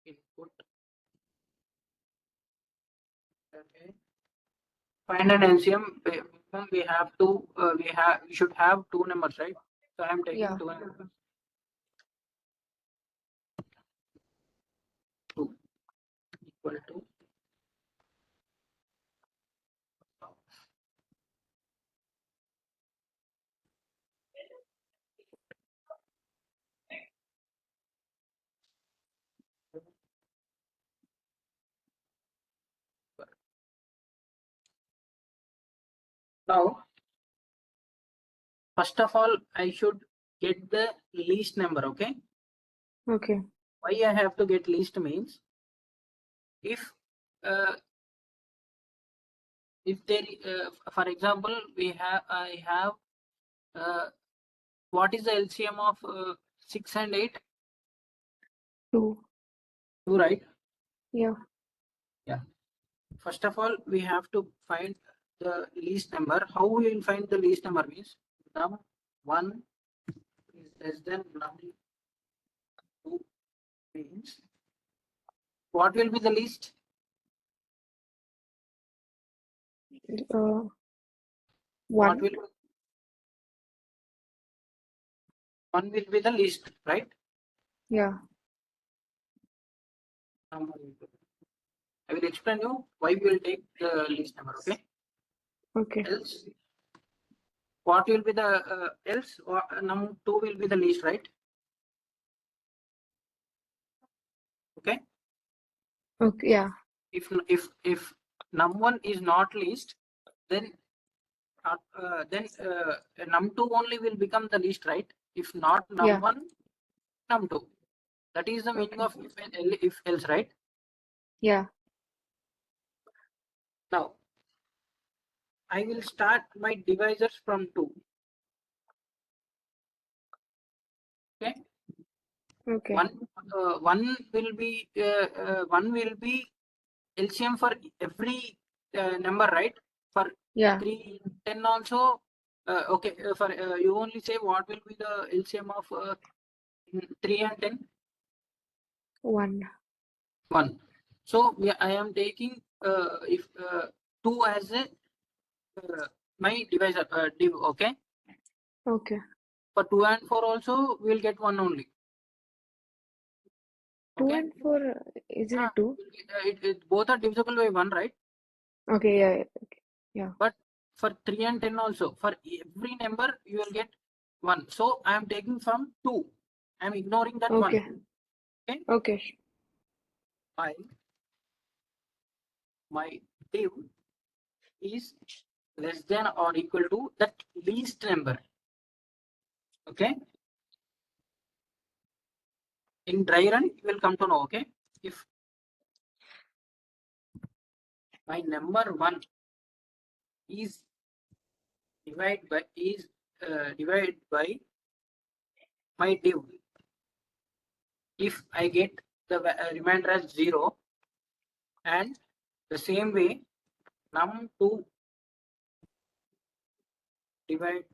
input. Okay. Find an LCM. We have to. We should have two numbers, right? So I am taking two numbers. 2 equal to. Now, first of all, I should get the least number. Okay. Okay. Why I have to get least means if there, for example, I have what is the LCM of 6 and 8? 2. 2, right? Yeah. Yeah. First of all, we have to find the least number. How we will find the least number means num1 is less than num2 means what will be the least? What 1. will 1 will be the least, right? Yeah. I will explain you why we will take the least number. Okay. Okay. Else, what will be the else? Num2 will be the least, right? Okay. Okay. Yeah. If num1 is not least, then num2 only will become the least, right? If not num1, num2. That is the meaning of if else, right? Yeah. Now, I will start my divisors from 2. Okay. Okay. One will be LCM for every number, right? For 3, 10 also. Okay. For you only say what will be the LCM of 3 and 10? 1. 1. So I am taking if 2 as a my divisor div. Okay. Okay. For 2 and 4 also we will get 1 only. 2 Okay. and 4, is it 2? Both are divisible by 1, right? Okay. Yeah. Okay. Yeah. But for 3 and 10 also, for every number you will get 1. So I am taking from 2. I am ignoring that 1. Okay. Okay. My div is less than or equal to that least number. Okay. In dry run, you will come to know. Okay. If my number 1 is divided by my div, if I get the remainder as 0, and the same way num2 divide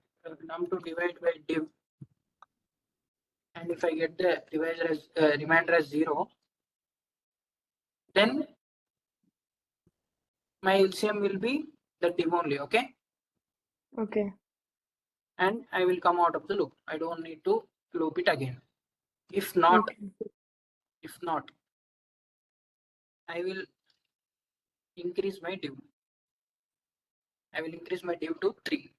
by div, and if I get the divisor as remainder as 0, then my LCM will be the div only. Okay. Okay. And I will come out of the loop. I don't need to loop it again. If not, I will increase my div. I will increase my div to 3.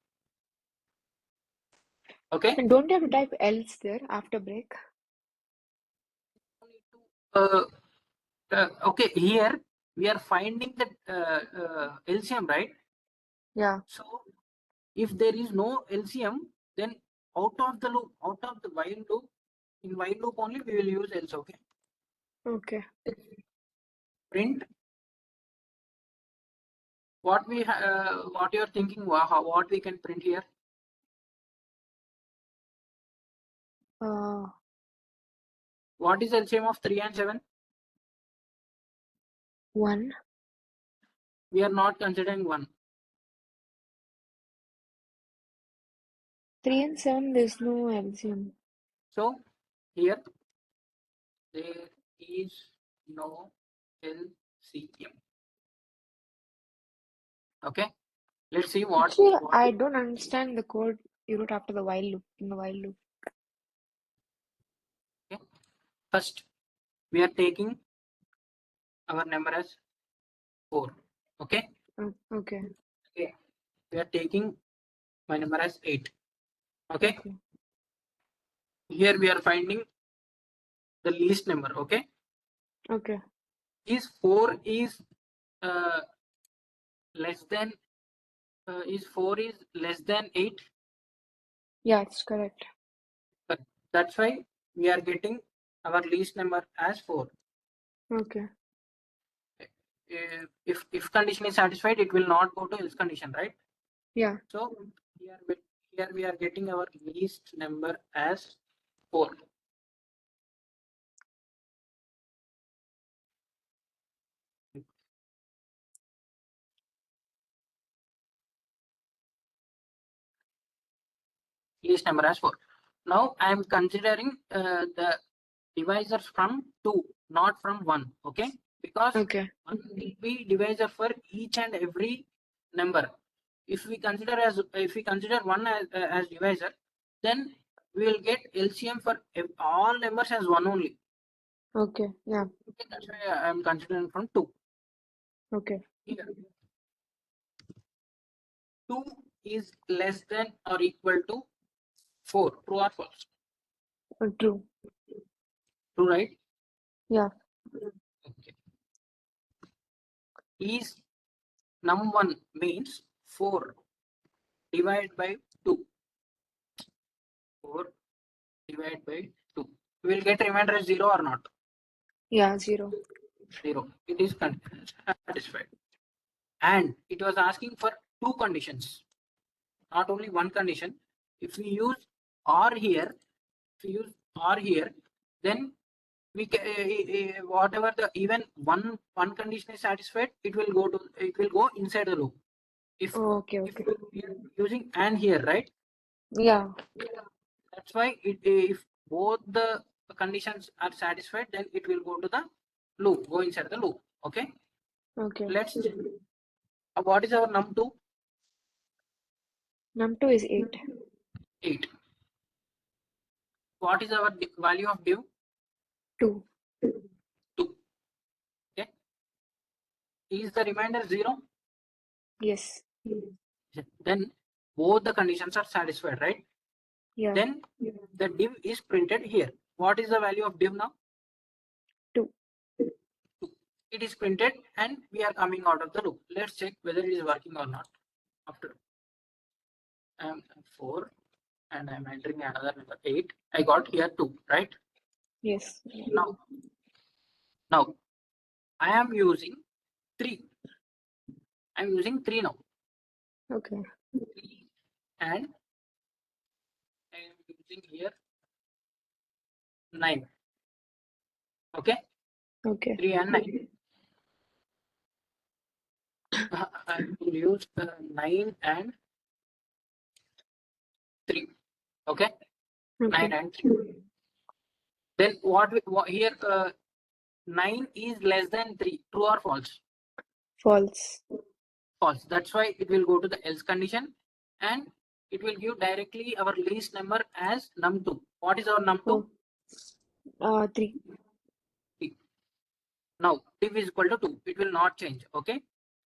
Okay. And don't you have to type else there after break? Okay. Here we are finding the LCM, right? Yeah. So if there is no LCM, then out of the loop, out of the while loop, in while loop only we will use else. Okay. Okay. Print what we what you are thinking, what we can print here. What is LCM of 3 and 7? 1. We are not considering 1. 3 and 7, there's no LCM. So here there is no LCM. Okay, let's see what. Actually, I don't understand the code you wrote after the while loop, in the while loop. Okay, first we are taking our number as 4. Okay, Okay. okay, we are taking my number as 8. Okay, Okay. here we are finding the least number. Okay, Okay. is 4 is less than is 4 is less than 8. Yeah, it's correct. That's why we are getting our least number as 4. Okay. If condition is satisfied, it will not go to else condition, right? Yeah. So here we are getting our least number as 4. Least number as 4. Now I am considering the divisors from 2, not from 1. Okay, because Okay. 1 will be divisor for each and every number. If we consider 1 as divisor, then we will get LCM for all numbers as 1 only. Okay. Yeah. Okay, that's why I am considering from 2. Okay. Here 2 is less than or equal to 4. True or false? True. True, right? Yeah. Okay. Is num1 means 4 divided by 2. 4 divided by 2. We will get remainder as 0 or not? Yeah. 0. 0. It is satisfied. And it was asking for 2 conditions, not only 1 condition. If we use or here, then we can, whatever the even one condition is satisfied, it will go inside the loop. If Okay. if Okay. we are using and here, right? Yeah. That's why if both the conditions are satisfied, then it will go to the loop, go inside the loop. Okay, Okay. let's what is our num2? Num2 is 8. 8. What is our value of div? 2. 2. Okay, is the remainder 0? Yes. Then both the conditions are satisfied, right? Yeah. Then the div is printed here. What is the value of div now? 2. 2. It is printed and we are coming out of the loop. Let's check whether it is working or not. After 4 and I'm entering another number 8. I got here 2, right? Yes. Now I am using 3. I'm using 3 now. Okay. 3 and I am using here 9. Okay. Okay. 3 and 9. I will use 9 and 3. Okay. Okay. 9 and 3. Then what here 9 is less than 3. True or false? False. False. That's why it will go to the else condition and it will give directly our least number as num2. What is our num2? Oh. 3. 3. Now div is equal to 2. It will not change. Okay,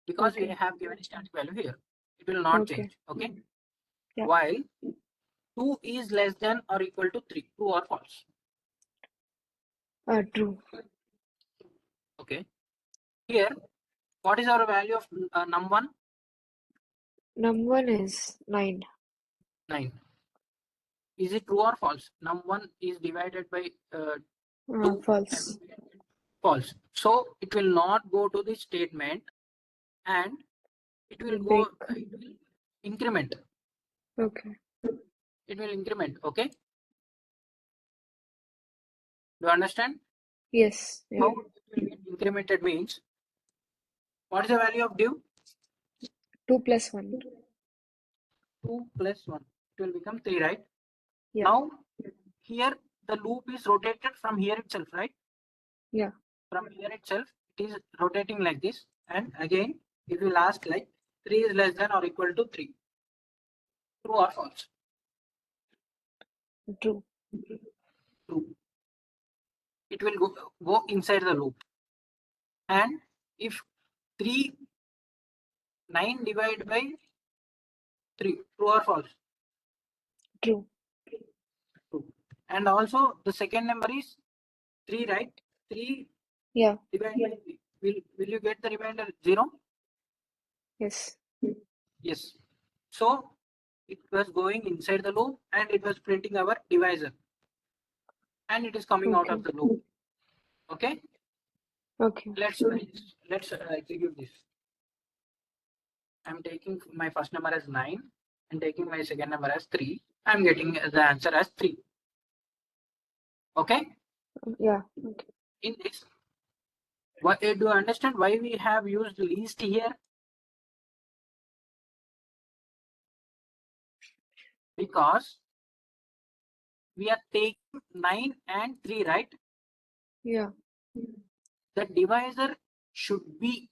because we Okay. have given a static value here. It will not Okay. change. Okay. Yeah. While 2 is less than or equal to 3. True or false? True. Okay. Here, what is our value of num1? Num1 is 9. 9. Is it true or false? Num1 is divided by 2 False. and false. So it will not go to the statement and it will Break. increment. Okay. It will increment. Okay. Do you understand? Yes. Yeah. How it will get incremented means what is the value of div? 2 plus 1. 2 plus 1. It will become 3, right? Yeah. Now here the loop is rotated from here itself, right? Yeah. from here itself, it is rotating like this. And again, it will ask like 3 is less than or equal to 3. True or false? True. True. It will go inside the loop. And if 3, 9 divided by 3, true or false? True. True. And also the second number is 3, right? 3 Yeah. divided by 3. Will you get the remainder 0? Yes. Yes. So it was going inside the loop and it was printing our divisor. And it is coming out Okay. of the loop. Okay. Okay. Let's try this. Let's execute this. I'm taking my first number as 9 and taking my second number as 3. I'm getting the answer as 3. Okay. Yeah. Okay. In this, do you understand why we have used least here? Because we are taking 9 and 3, right? Yeah. The divisor should be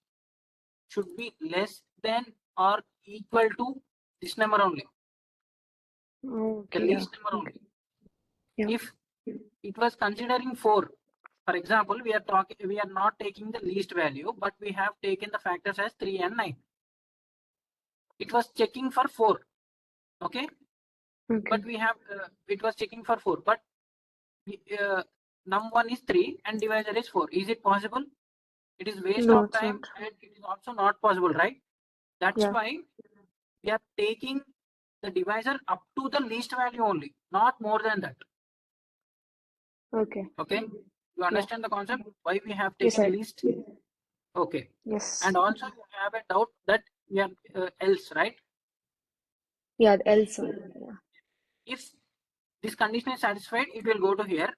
less than or equal to this number only, the Okay. Yeah. least number only. Okay. Yeah. If it was considering 4, for example, we are not taking the least value, but we have taken the factors as 3 and 9. It was checking for 4. Okay. Okay. But we have it was checking for 4, but num1 is 3 and divisor is 4. Is it possible? It is waste No, of it's time not. and it is also not possible, right? That's Yeah. why we are taking the divisor up to the least value only, not more than that. Okay. Okay. You understand the concept why we have Yes, taken I. least? Okay. Yes. And also you have a doubt that we are else, right? Yeah. The else one. Yeah. If this condition is satisfied, it will go to here.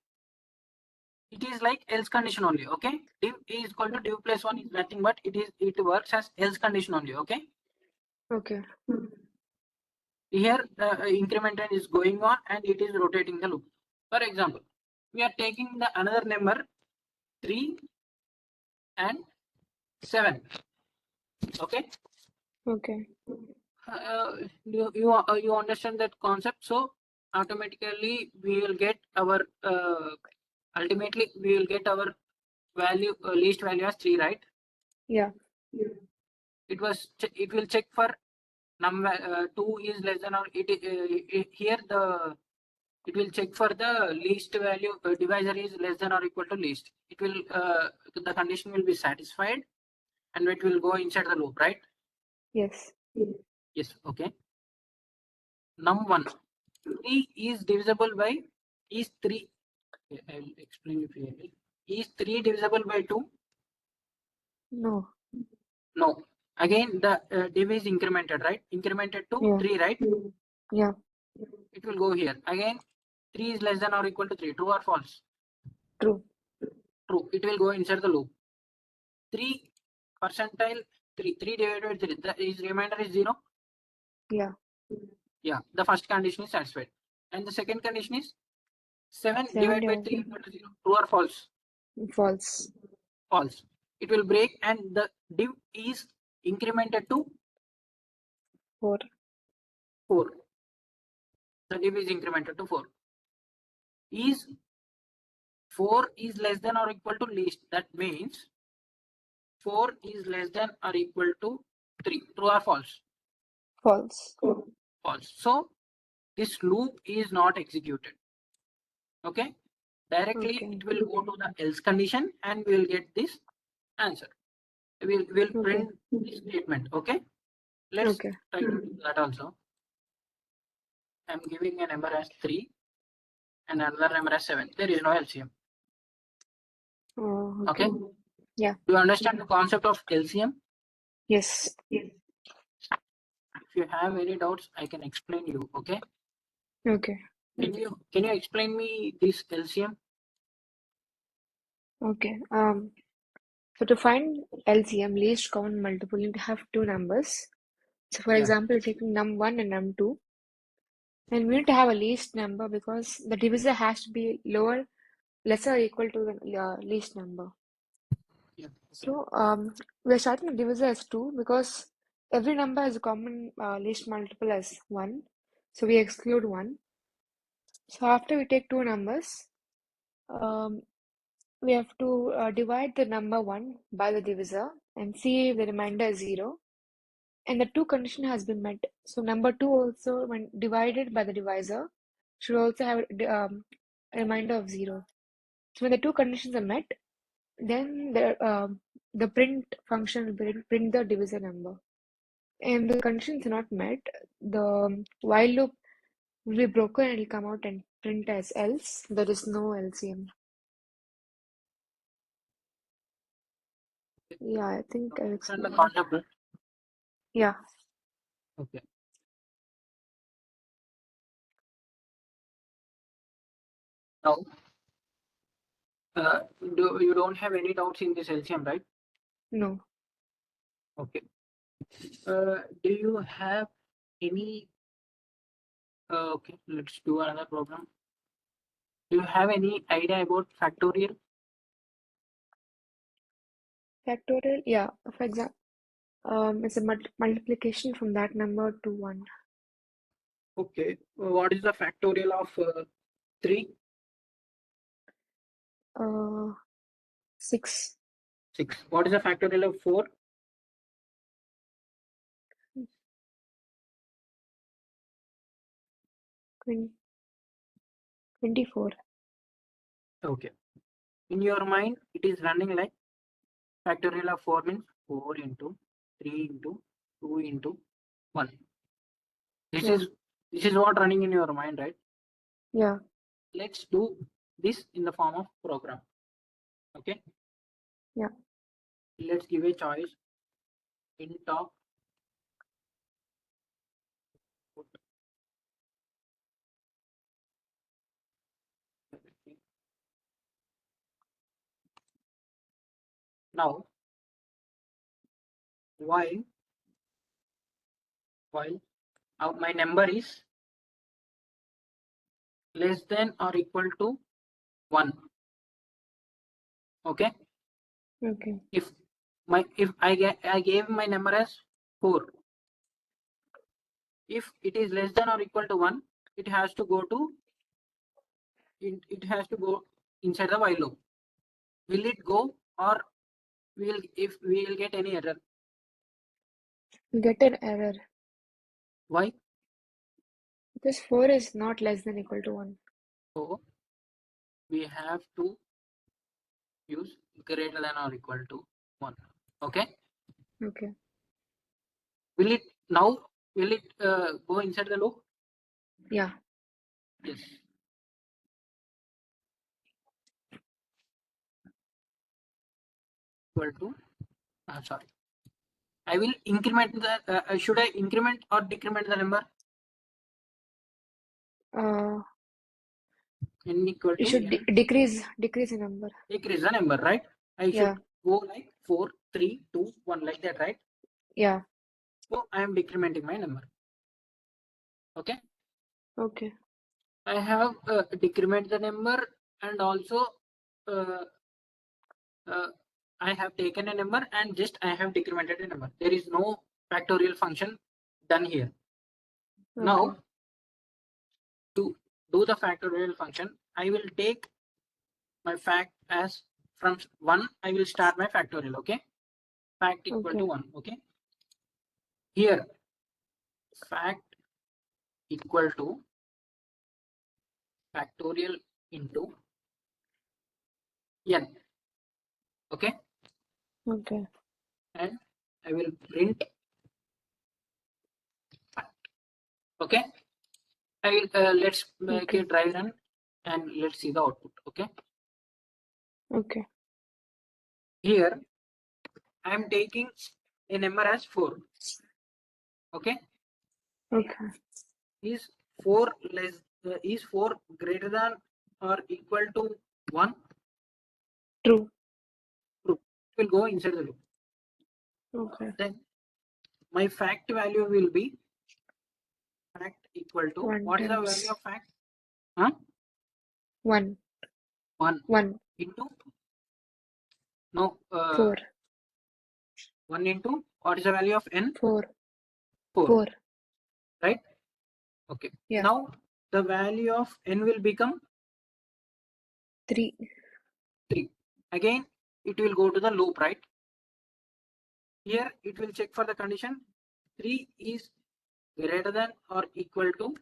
It is like else condition only. Okay. Div is equal to div plus 1 is nothing but it works as else condition only. Okay. Okay. Here the incremental is going on and it is rotating the loop. For example, we are taking the another number 3 and 7. Okay. Okay. You understand that concept, so automatically we will get our ultimately we will get our value least value as 3, right? Yeah. It will check for 2 is less than or here it will check for the least value divisor is less than or equal to least. It will the condition will be satisfied and it will go inside the loop, right? Yes. Yes. Okay. Num1 3 is divisible by is 3. I'll explain it clearly. Is 3 divisible by 2? No. No. Again, the div is incremented, right? Incremented to Yeah. 3, right? Yeah. It will go here. Again, 3 is less than or equal to 3. True or false? True. True. It will go inside the loop. 3 percentile 3. 3 divided by 3. The remainder is 0. Yeah. Yeah. The first condition is satisfied. And the second condition is 7 7 divided by divided 3 equal to 0. True or false? false. False. It will break and the div is incremented to 4. 4. The div is incremented to 4. Is 4 is less than or equal to least. That means 4 is less than or equal to 3. True or false? False. False. So this loop is not executed. Okay. Directly Okay. it will go to the else condition and we will get this answer. We'll Okay. print this statement. Okay. Let's Okay. try to do that also. I'm giving a number as 3 and another number as 7. There is no LCM. Oh, Okay. okay. Yeah. Do you understand the concept of LCM? Yes. If you have any doubts, I can explain you. Okay. Okay. Can you explain me this LCM? Okay. So to find LCM, least common multiple, you need to have two numbers. So for Yeah. example, taking num1 and num2, and we need to have a least number because the divisor has to be lesser or equal to the least number. So we're starting the divisor as 2 because every number has a common least multiple as 1. So we exclude 1. So after we take two numbers, um, we have to divide the number 1 by the divisor and see if the remainder is 0. And the 2 condition has been met. So number 2 also, when divided by the divisor, should also have a remainder of 0. So when the 2 conditions are met, then the print function will print the divisor number. And the conditions are not met, the while loop will be broken and it will come out and print as else. There is no LCM. Yeah, I think I've Understand the explained it. concept, right? Yeah, Okay. Now, you don't have any doubts in this LCM, right? no. Okay. Do you have any? Okay, let's do another problem. Do you have any idea about factorial? Factorial, yeah. For example, it's a multiplication from that number to 1. Okay. What is the factorial of 3? 6, 6. What is the factorial of 4? 24. Okay. In your mind, it is running like factorial of 4 means 4 into 3 into 2 into 1. This Yeah, is this is what running in your mind, right? yeah, Let's do this in the form of program. Okay. yeah. Let's give a choice in top. Now, while my number is less than or equal to 1. Okay. Okay, If I gave my number as 4. If it is less than or equal to 1, it has to go to it has to go inside the while loop. Will it go, or if we will get any error? you get an error Why? because 4 is not less than equal to 1. So we have to use greater than or equal to 1. Okay. Okay, Will it go inside the loop? yeah, Yes. Equal to sorry. I will increment the should I increment or decrement the number? uh, N equal you to should n, decrease the number. decrease the number, right? I Yeah, should go like 4, 3, 2, 1 like that, right? yeah, So I am decrementing my number. Okay. okay, I have decrement the number, and also uh, uh, I have taken a number and just I have decremented a number. There is no factorial function done here. okay, Now, to do the factorial function, I will take my fact as from 1. I will start my factorial. Okay. Fact equal to okay, 1. Okay. Here, fact equal to factorial into n. Okay. okay, And I will print fact. Okay. I will let's make a okay, dry run and let's see the output. Okay. okay, Here I am taking a number as 4. Okay. okay. Is 4 is 4 greater than or equal to 1? True. True. It will go inside the loop. Okay. Then my fact value will be fact equal to 1 what is the value times of fact? Huh? 1, 1 1, into no 4. 1 into what is the value of n? 4. 4. 4. Right? Okay. Yeah. Now the value of n will become 3. 3. Again, it will go to the loop, right? Here it will check for the condition 3 is greater than or equal to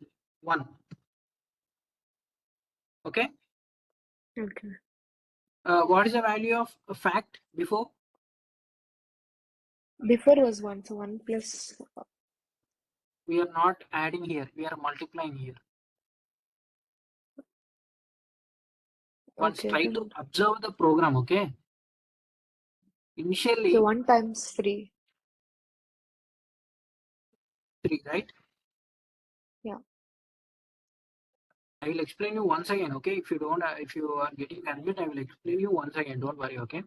1. Okay. Okay. What is the value of a fact before? Before was 1, so 1 plus. We are not adding here, we are multiplying here. Once Okay, try to then. observe the program, okay? Initially So 1 times 3. 3, right? Yeah. I will explain you once again, okay? If you are getting confused, I will explain you once again. Don't worry, okay?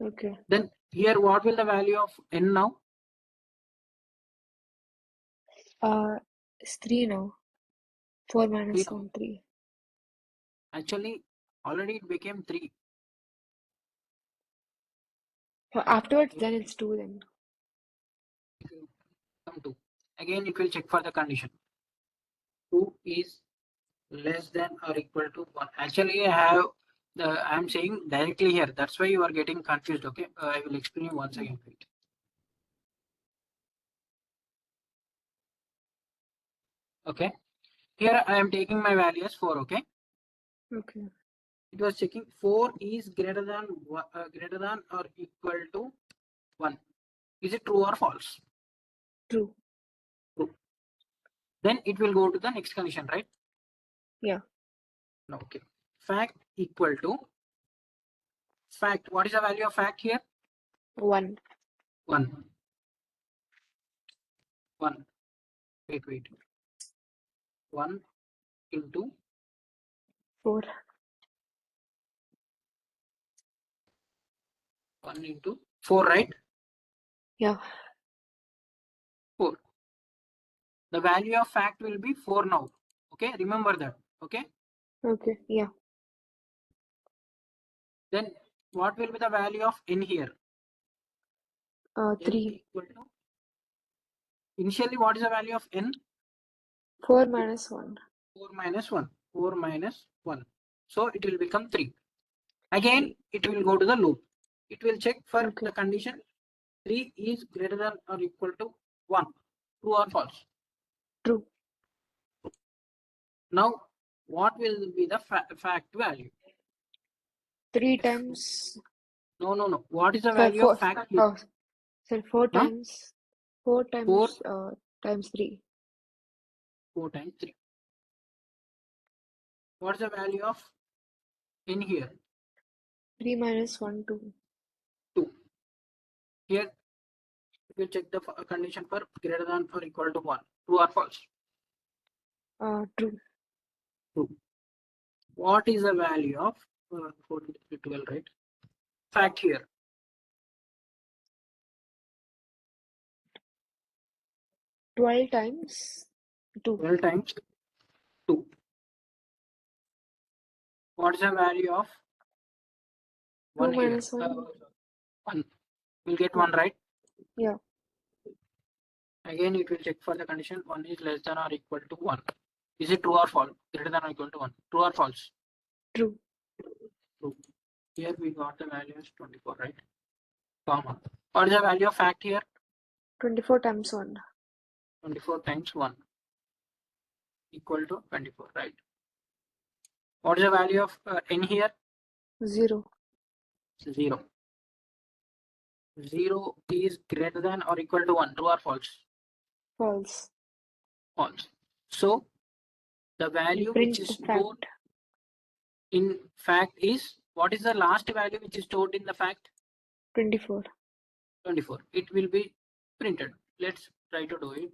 Okay. Then here, what will the value of n now? It's 3 now. 4 3 minus now. 1, 3. Actually, already it became 3. Afterwards, then it's 2 then. Come 2. Again, it will check for the condition. 2 is less than or equal to 1. Actually, I am saying directly here. That's why you are getting confused, okay? I will explain you once again. Wait. Okay. Here I am taking my value as 4, okay? Okay. It was checking 4 is greater than or equal to 1. Is it true or false? True. True. Then it will go to the next condition, right? Yeah. Okay. Fact equal to fact. What is the value of fact here? 1. 1. 1. Wait. 1 into 4. 1 into 4, right? Yeah. 4. The value of fact will be 4 now. Okay, remember that. Okay. Okay. Yeah. Then what will be the value of n here? N 3. equal to, initially what is the value of n? 4 minus 1. 4 minus 1. 4 minus 1. So it will become 3. Again, 3. it will go to the loop. It will check for Okay. the condition 3 is greater than or equal to 1. True or false? True. Now, what will be the fact value? 3 times. No. What is the Sorry, value of 4. fact here? Oh, sorry, 4 Huh? times. 4 4, times times 3. 4 times 3. What is the value of in here? 3 minus 1, 2. 2. Here, we will check the condition for greater than or equal to 1. True or false? True. True. What is the value of 4 to 12, right? Fact here. 12 times 2. 12 times 2. What is the value of 2 1 here? minus 1. 1. We'll get Yeah. 1, right? Yeah. Again, it will check for the condition 1 is less than or equal to 1. Is it true or false? Greater than or equal to 1. True or false? True. True. Here we got the value as 24, right? Comma. What is the value of fact here? 24 times 1. 24 times 1 equal to 24, right? What is the value of n here? 0. 0. 0 is greater than or equal to 1. True or false? False. False. So the And value print which is the stored fact. in fact is, what is the last value which is stored in the fact? 24. 24. It will be printed. Let's try to do it.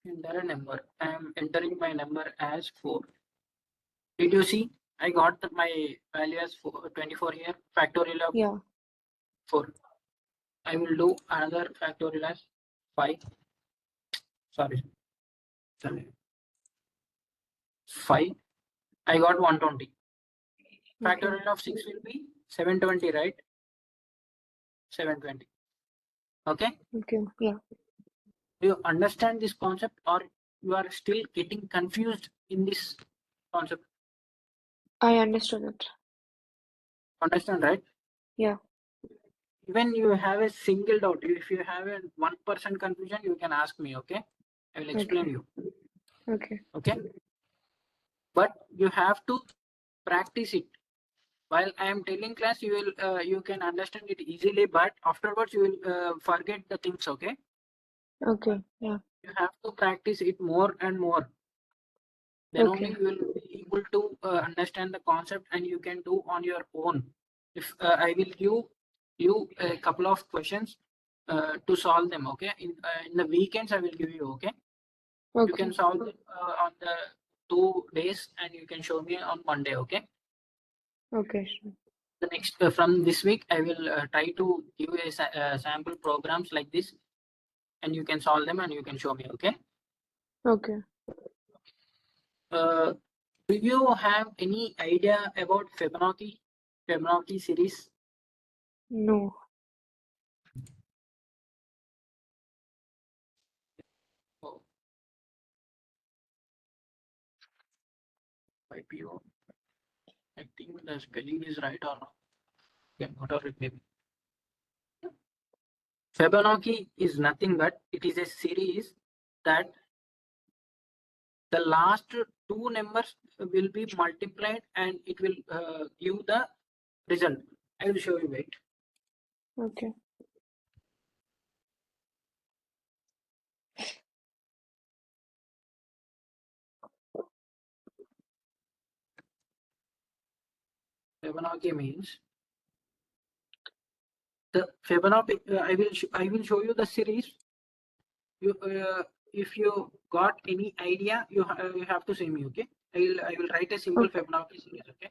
Enter a number. I am entering my number as 4. Did you see? I got my value as 24 here. Factorial of Yeah. 4. I will do another factorial as 5. Sorry. 5. I got 120. Okay. Factorial of 6 will be 720, right? 720. Okay, Okay. Yeah. do you understand this concept, or you are still getting confused in this concept? I understood it. Understand, right? Yeah. Even you have a single doubt, if you have a 1% confusion, you can ask me. Okay, I will explain Okay. you. Okay. Okay, but you have to practice it. While I am telling class, you can understand it easily, but afterwards you will forget the things. Okay, Okay. Yeah. you have to practice it more and more. Then only Okay. you will be able to understand the concept, and you can do on your own. If I will give you a couple of questions to solve them. Okay, in the weekends I will give you. Okay, you Okay. can solve it on the 2 days, and you can show me on Monday. Okay, Okay. Sure. the next from this week I will try to give a sample programs like this, and you can solve them and you can show me. Okay, Okay. uh, do you have any idea about Fibonacci series? No. Oh, IPO. I think the spelling is right or not. Okay, whatever it may be. Fibonacci is nothing but it is a series that the last two numbers will be multiplied and it will give the result. I will show you. Wait. Okay. Fibonacci means the Fibonacci. I will show you the series. You if you got any idea, you have to say me. Okay. I will write a simple Okay. Fibonacci series. Okay.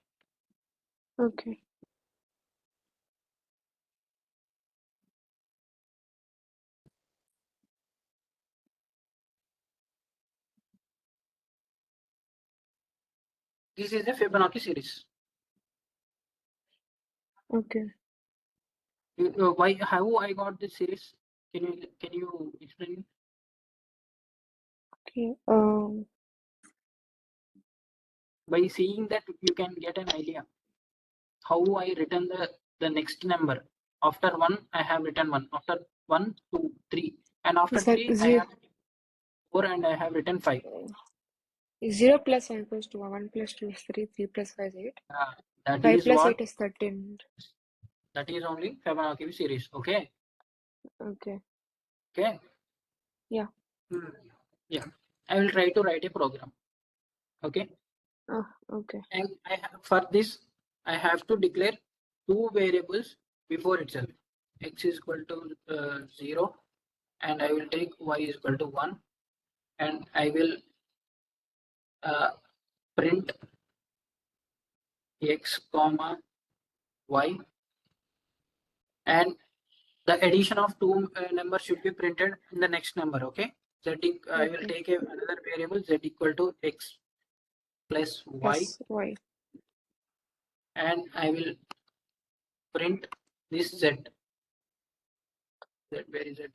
Okay. This is the Fibonacci series. Okay. Why? How I got this series? Can you explain? Okay. By seeing that, you can get an idea how I written the next number. After one, I have written one. After 1, 2, 3, and after Is that 3, I zero? have 4, and I have written 5. 0 plus 1 equals to 1. 1 plus 2 is 3. 3 plus 5 is 8. That 5 is plus what. 8 is 13. That is only Fibonacci series. Okay. Okay. Okay. Yeah. Hmm. Yeah. I will try to write a program. Okay. Oh, okay. And for this, I have to declare two variables before itself. X is equal to 0, and I will take y is equal to 1, and I will uh, print x comma y, and the addition of two numbers should be printed in the next number. Okay, I will Okay. take another variable z equal to x plus y, Plus y. and I will print this z. Where is it?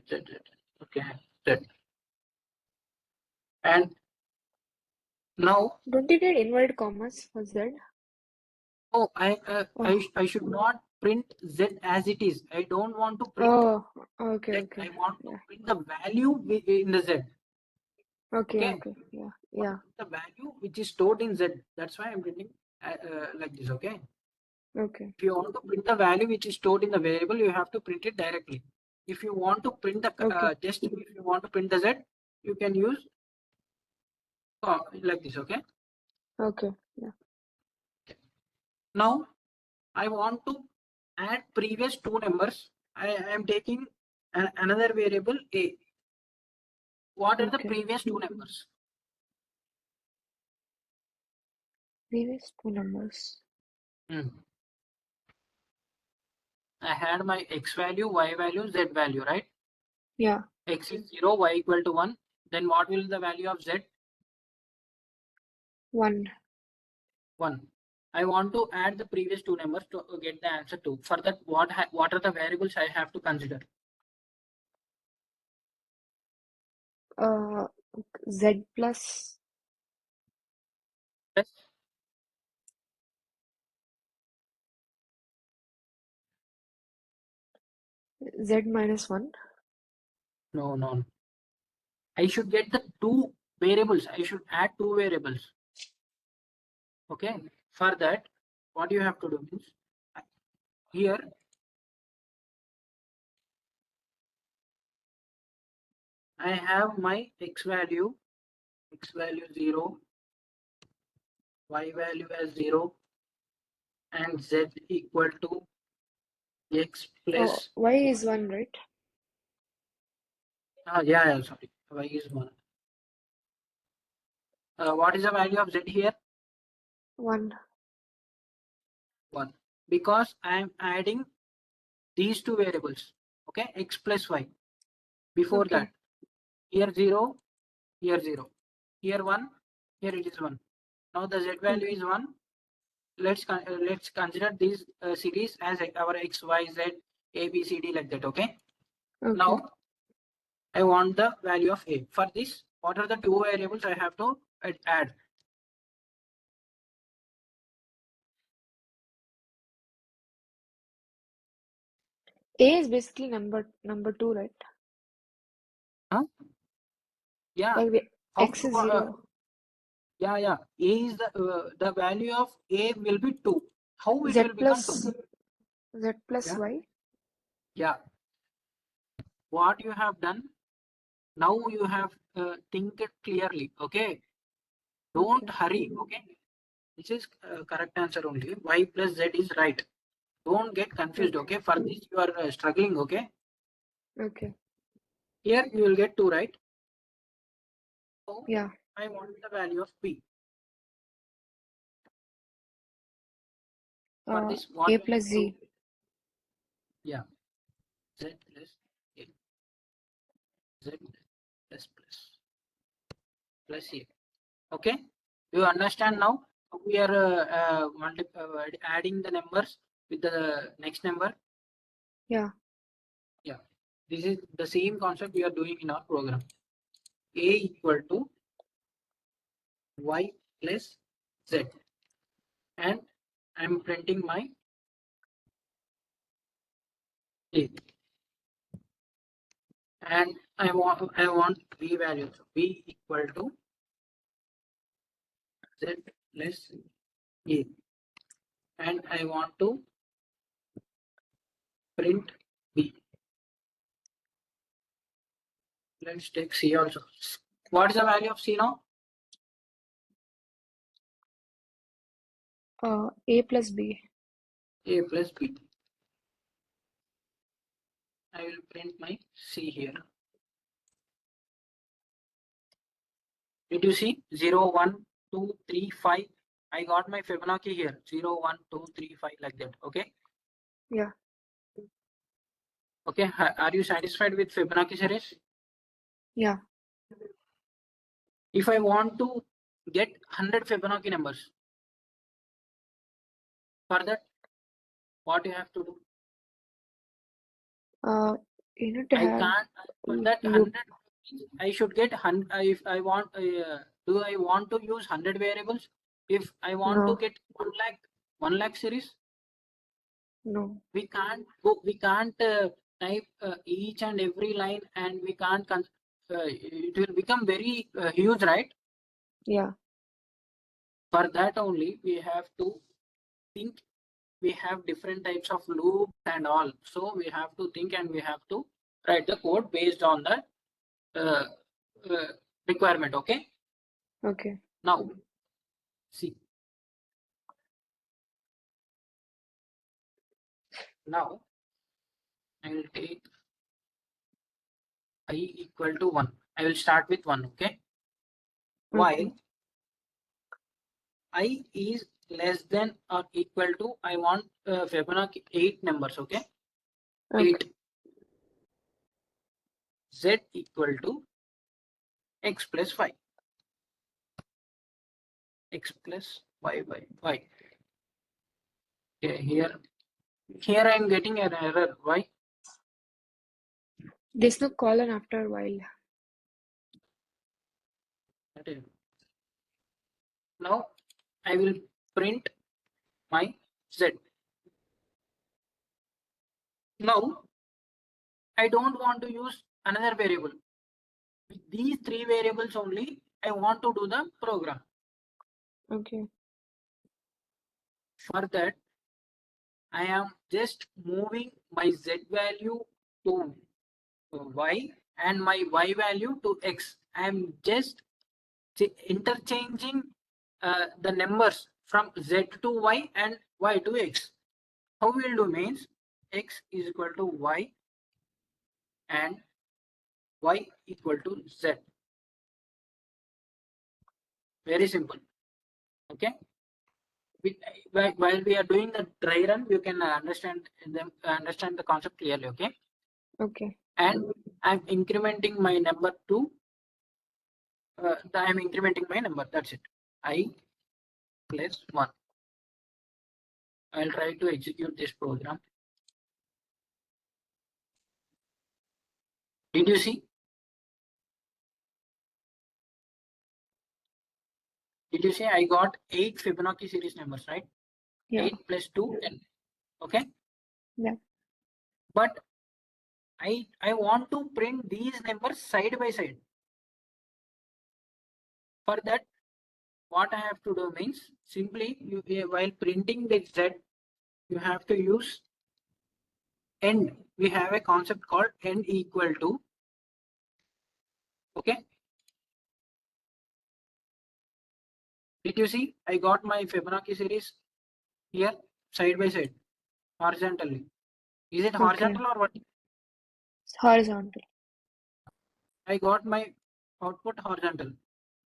Z. Okay, z. And now, Don't you need inverted commas for z? oh, Oh. I should not print z as it is. I don't want to print Oh. Okay. z. Okay. I want to Yeah. print the value in the z. Okay. Okay, Okay. Yeah. I want Yeah. to print the value which is stored in z. That's why I'm printing like this. Okay. Okay. If you want to print the value which is stored in the variable, you have to print it directly. If you want to print the Okay. just if you want to print the z, you can use like this. Okay. Okay. Yeah. Now I want to add previous two numbers. I am taking another variable a. What are the Okay. previous two numbers? Previous two numbers. Hmm. I had my x value, y value, z value, right? Yeah. X is 0, y equal to 1. Then what will the value of z? 1. 1. I want to add the previous two numbers to get the answer to. For that, what are the variables I have to consider? Z plus Yes. Z minus 1. No, no. I should get the two variables. I should add two variables. Okay. For that, what you have to do is here I have my x value 0, y value as 0, and z equal to x Oh, plus. Y is 1, right? Yeah, sorry. Y is 1. What is the value of z here? 1. 1. Because I am adding these two variables. Okay, x plus y. Before Okay. that, here 0, here 0. Here 1, here it is 1. Now the z value Okay. is 1. Let's consider this series as our x, y, z, a, b, c, d like that. Okay. Okay. Now I want the value of a. For this, what are the two variables I have to add? A is basically number 2, right? Huh? Yeah. Like the How X to is 0. yeah. A is the value of a will be 2. How it Z will become plus 2? Z plus Yeah. Y. Yeah. What you have done now, you have think it clearly. Okay. Don't Okay. hurry. Okay. This is correct answer only. Y plus z is right. Don't get confused. Okay. Okay. For this you are struggling. Okay. Okay. Here you will get 2 right. So Yeah. I want the value of p. For this, what A we plus have to do? Z. Yeah. Z plus a. Z plus a. Okay. Do you understand now? We are adding the numbers with the next number. Yeah. Yeah. This is the same concept we are doing in our program. A equal to y plus z, and I'm printing my a, and I want b value. So b equal to z plus a, and I want to print b. Let's take c also. What is the value of c now? A plus B. A plus b. I will print my c here. Did you see 0, 1, 2, 3, 5? I got my Fibonacci here 0, 1, 2, 3, 5 like that. Okay. Yeah. Okay. Are you satisfied with Fibonacci series? Yeah. If I want to get 100 Fibonacci numbers, for that, what you have to do? You need to I have can't. For that loop. 100, I should get 100. If I want, do I want to use 100 variables? If I want to No. get 1 lakh series, No. we can't go. We can't type each and every line, and we can't. It will become very huge, right? Yeah. For that only, we have to think. We have different types of loops and all. So we have to think, and we have to write the code based on the uh, uh, requirement. Okay. Okay. Now see. Now I will take I equal to 1. I will start with 1. Okay. Okay. While I is less than or equal to, I want Fibonacci 8 numbers. Okay. Okay. 8. Z equal to x plus y. X plus y by y. Okay, here I am getting an error. Why? There's no colon after a while. Okay. Now I will print my Z. Now I don't want to use another variable. With these three variables only, I want to do the program. Okay. For that, I am just moving my Z value to Y and my Y value to X. I am just interchanging the numbers from Z to Y and Y to X. How we'll do means X is equal to Y and Y equal to Z. Very simple. Okay. While we are doing the dry run, you can understand the concept clearly. Okay. Okay. And I'm incrementing my number to. I'm incrementing my number. That's it. I plus 1. I'll try to execute this program. Did you see? Did you see? I got 8 Fibonacci series numbers, right? Yeah. 8 plus 2, 10. Okay. Yeah. But I want to print these numbers side by side. For that, what I have to do means simply while printing the Z, you have to use end. We have a concept called end equal to. Okay. Did you see? I got my Fibonacci series here side by side horizontally. Is it horizontal or what? It's horizontal. I got my output horizontal.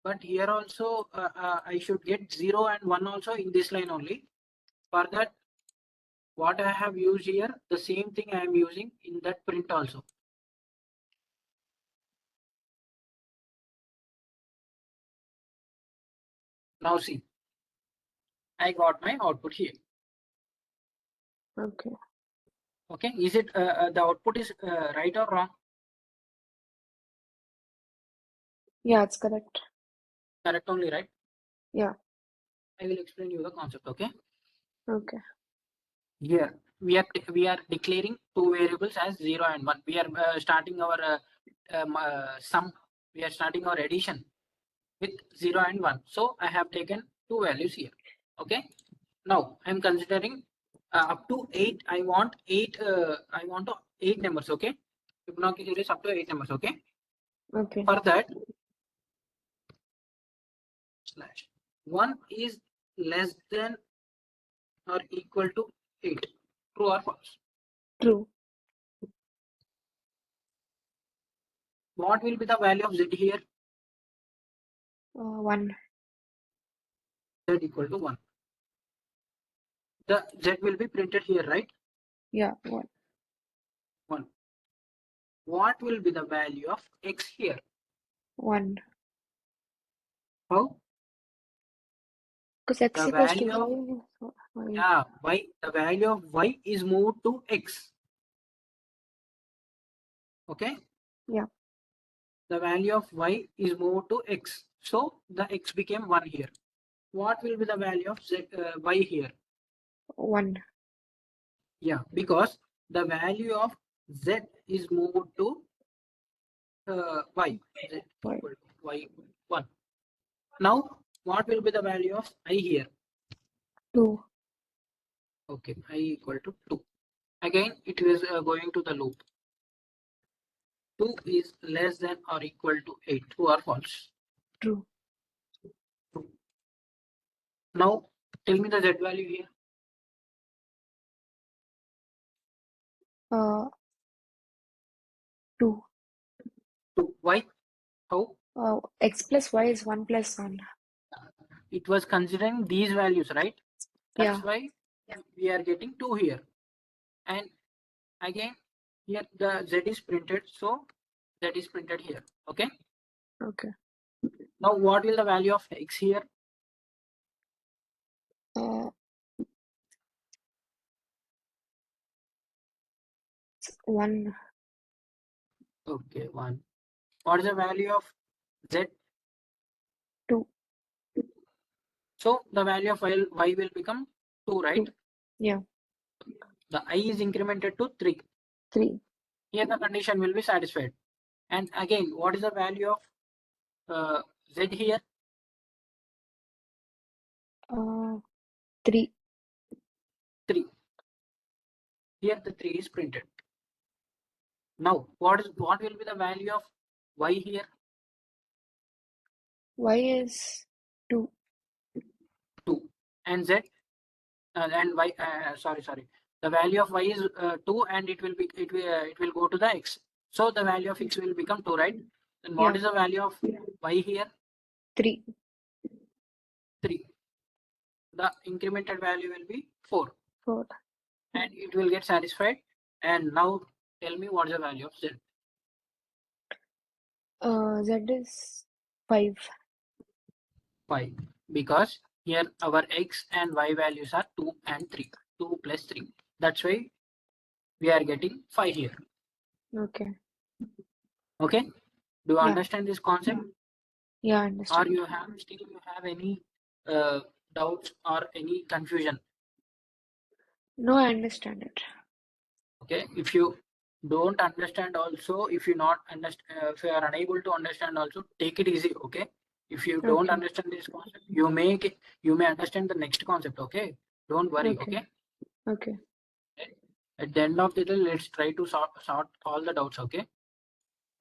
But here also I should get 0 and 1 also in this line only. For that, what I have used here, the same thing I am using in that print also. Now see, I got my output here. Okay. Okay, is it the output is right or wrong? Yeah, it's correct. Correct only, right? Yeah. I will explain you the concept. Okay. Okay. Here we are declaring two variables as 0 and 1. We are starting our sum. We are starting our addition with 0 and 1. So I have taken two values here. Okay. Now I'm considering up to 8. I want 8. I want 8 numbers. Okay. Fibonacci series up to 8 numbers. Okay. Okay. For that, slash 1 is less than or equal to 8. True or false? True. What will be the value of Z here? 1. Z equal to 1. The Z will be printed here, right? Yeah. 1. 1. What will be the value of X here? 1. How? Because x The equals to value of y. Y. The value of Y is moved to X. Okay. Yeah. The value of Y is moved to X. So the X became 1 here. What will be the value of Z, Y here? 1. Yeah, because the value of Z is moved to Y. Z Y. equal to Y 1. Now, what will be the value of I here? 2. Okay, I equal to 2. Again, it is going to the loop. 2 is less than or equal to 8. True or false? True. True. Now, tell me the Z value here. 2. 2. Why? How? X plus y is 1 plus 1. It was considering these values, right? That's Yeah. why we are getting 2 here. And again, here the Z is printed. So, Z is printed here. Okay. Okay. Now, what will the value of X here? 1. Okay, 1. What is the value of Z? 2. So the value of y will become 2, right? 2. Yeah. The I is incremented to 3. 3. Here the condition will be satisfied. And again, what is the value of Z here? 3. 3. Here the 3 is printed. Now, what will be the value of y here? Y is 2. 2. And Z and y. Sorry. The value of y is 2, and it will go to the x. So the value of x will become 2, right? Then what Yeah. is the value of y here? 3. 3. The incremented value will be 4, 4. and it will get satisfied. And now tell me what is the value of Z? Z is 5. 5, because here our x and y values are 2 and 3. 2 plus 3. That's why we are getting 5 here. Okay. Okay. Do you Yeah. understand this concept? Yeah, I Or understand. you have any doubts or any confusion? No, I understand it. Okay. If you don't understand also, if you are unable to understand also, take it easy. Okay. If you don't Okay. understand this concept, you may understand the next concept. Okay. Don't worry. Okay. Okay. Okay. At the end of the day, let's try to sort all the doubts. Okay.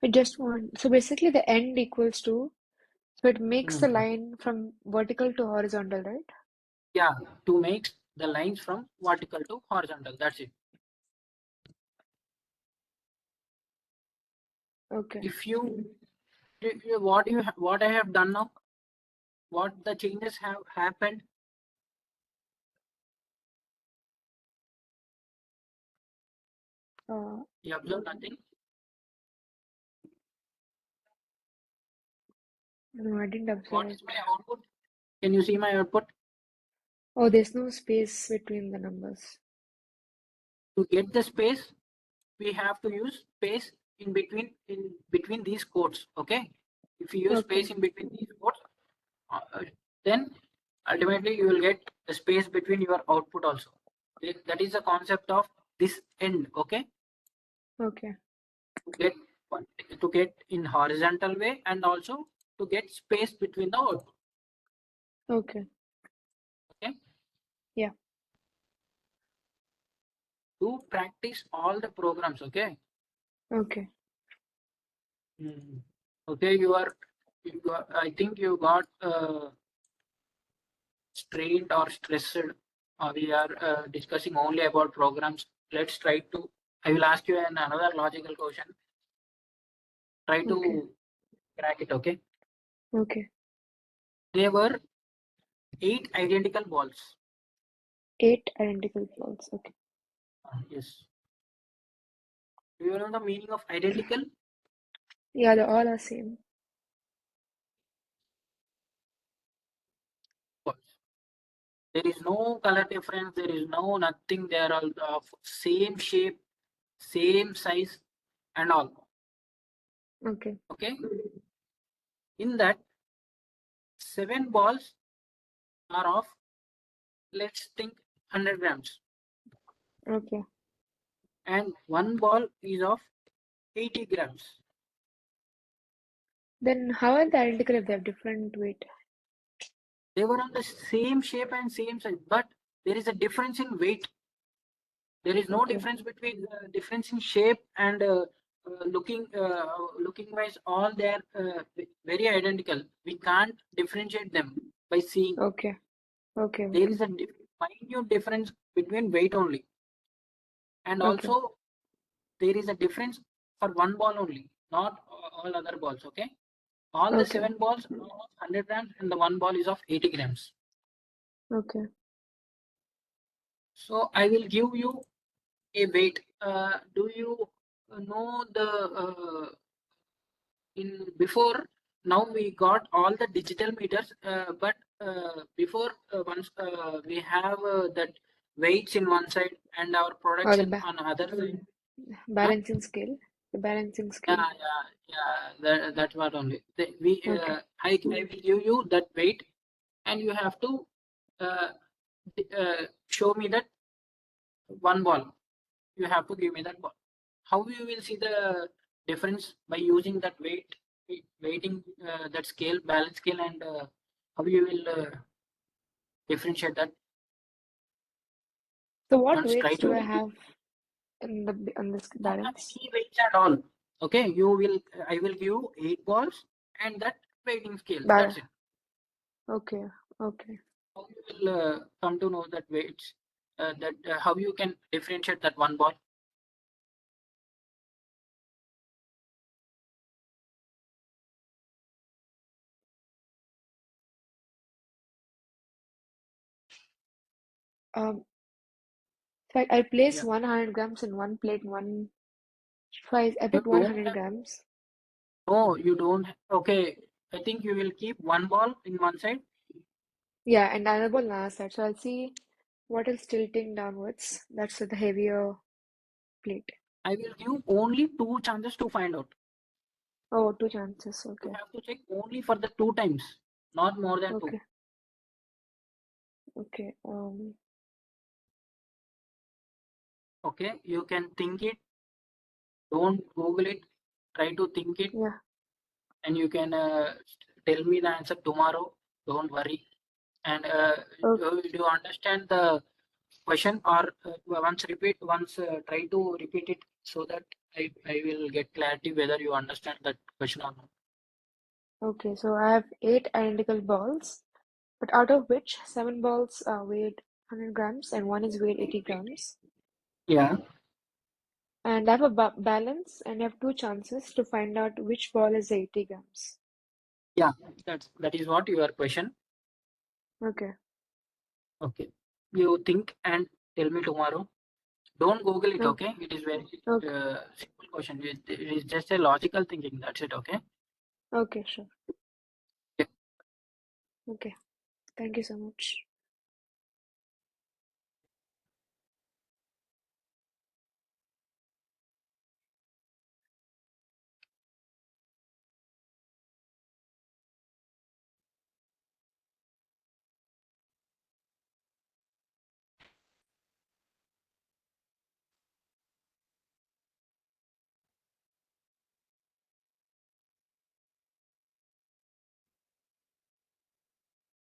I just want, so basically the end equals to, so it makes the Mhm. line from vertical to horizontal, right? Yeah. To make the lines from vertical to horizontal. That's it. Okay. If what I have done now, what the changes have happened, Uh, you observe nothing. no, I didn't observe What it. is my output? Can you see my output? Oh, there's no space between the numbers. To get the space, we have to use space in between these quotes. Okay. If you use Okay. space in between these quotes, then ultimately you will get the space between your output also. That is the concept of this end. Okay. Okay. To get to get in horizontal way, and also to get space between the output. Okay. Okay. Yeah. To practice all the programs. Okay. Okay. Okay, I think you got strained or stressed. We are discussing only about programs. Let's try to. I will ask you another logical question. Try Okay. to crack it. Okay. Okay. There were 8 identical balls. 8 identical balls. Okay. Yes. Do you know the meaning of identical? Yeah, they all are same. Balls. There is no color difference. There is no nothing. They are all of same shape, same size, and all. Okay. Okay. In that, 7 balls are of, let's think, 100 grams, Okay. and 1 ball is of 80 grams. Then how are they identical if they have different weight? They were on the same shape and same size, but there is a difference in weight. There is no Okay. difference between difference in shape and looking wise. All they are very identical. We can't differentiate them by seeing. Okay. Okay. There Okay. is a minute difference between weight only, and Okay. also there is a difference for 1 ball only, not all other balls. Okay. All the Okay. 7 balls are of 100 grams, and the 1 ball is of 80 grams. Okay. So I will give you a weight. Do you know the in before? Now we got all the digital meters, but before, once we have that weights in one side and our Oh, the production back. on other side. Balancing scale. The balancing scale. That's what only. Okay. I will give you that weight, and you have to uh, show me that one ball. You have to give me that ball. How you will see the difference by using that weighting, that scale, balance scale, and how you will differentiate that? So what Once try weights do I to have on this don't have balance? any weights at all. Okay, I will give you 8 balls and that weighting scale. That's it. Okay. Okay. How you will come to know that weights, that how you can differentiate that one ball? So I place Yeah. 100 grams in one plate. So I You put don't 100 have, grams. no, you don't. Okay, I think you will keep one ball in one side. Yeah, and another ball on the other side. So I'll see what is tilting downwards. That's the heavier plate. I will give only 2 chances to find out. Oh, two chances. You Okay. have to check only for the 2 times, not more than two. Okay. Okay. Okay, you can think it. Don't Google it. Try to think it, Yeah. and you can tell me the answer tomorrow. Don't worry. And Oh, do you understand the question, or once try to repeat it so that I will get clarity whether you understand that question or not. okay. So I have 8 identical balls, but out of which 7 balls weighed 100 grams and one is weighed 80 grams. Yeah, And I have a balance and I have two chances to find out which ball is 80 grams. yeah, that is what your question. Okay. Okay, you think and tell me tomorrow. Don't Google it. Okay. Okay, it is very Okay. simple question. It is just a logical thinking. That's it. Okay. Okay. Sure. Yeah. Okay. Thank you so much.